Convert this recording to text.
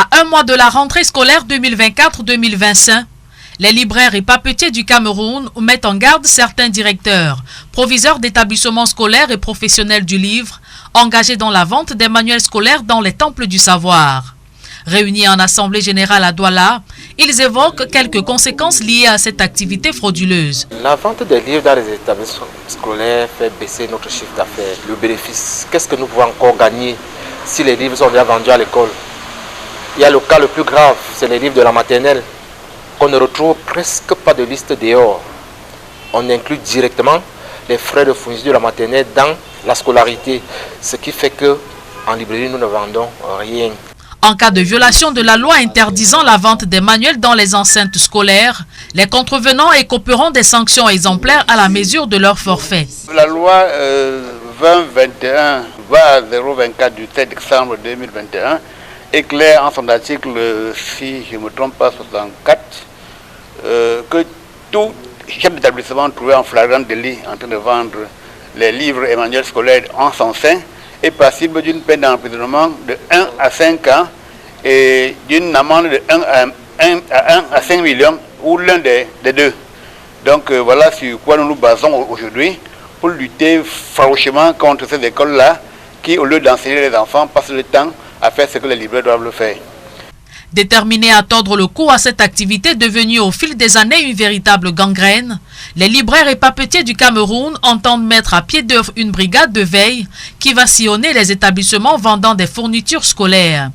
À un mois de la rentrée scolaire 2024-2025, les libraires et papetiers du Cameroun mettent en garde certains directeurs, proviseurs d'établissements scolaires et professionnels du livre, engagés dans la vente des manuels scolaires dans les temples du savoir. Réunis en assemblée générale à Douala, ils évoquent quelques conséquences liées à cette activité frauduleuse. La vente des livres dans les établissements scolaires fait baisser notre chiffre d'affaires. Le bénéfice, qu'est-ce que nous pouvons encore gagner si les livres sont déjà vendus à l'école? Il y a le cas le plus grave, c'est les livres de la maternelle. On ne retrouve presque pas de liste dehors. On inclut directement les frais de fourniture de la maternelle dans la scolarité, ce qui fait qu'en librairie, nous ne vendons rien. En cas de violation de la loi interdisant la vente des manuels dans les enceintes scolaires, les contrevenants écoperont des sanctions exemplaires à la mesure de leur forfait. La loi 2021 à 024 du 7 décembre 2021 est claire en son article, si je ne me trompe pas, 64, que tout chef d'établissement trouvé en flagrant délit en train de vendre les livres et manuels scolaires en son sein est passible d'une peine d'emprisonnement de 1 à 5 ans et d'une amende de 1 à 5 millions ou l'un des deux. Donc voilà sur quoi nous nous basons aujourd'hui pour lutter farouchement contre ces écoles-là qui, au lieu d'enseigner les enfants, passent le temps à faire ce que les libraires doivent le faire. Déterminés à tordre le cou à cette activité devenue au fil des années une véritable gangrène, les libraires et papetiers du Cameroun entendent mettre à pied d'œuvre une brigade de veille qui va sillonner les établissements vendant des fournitures scolaires.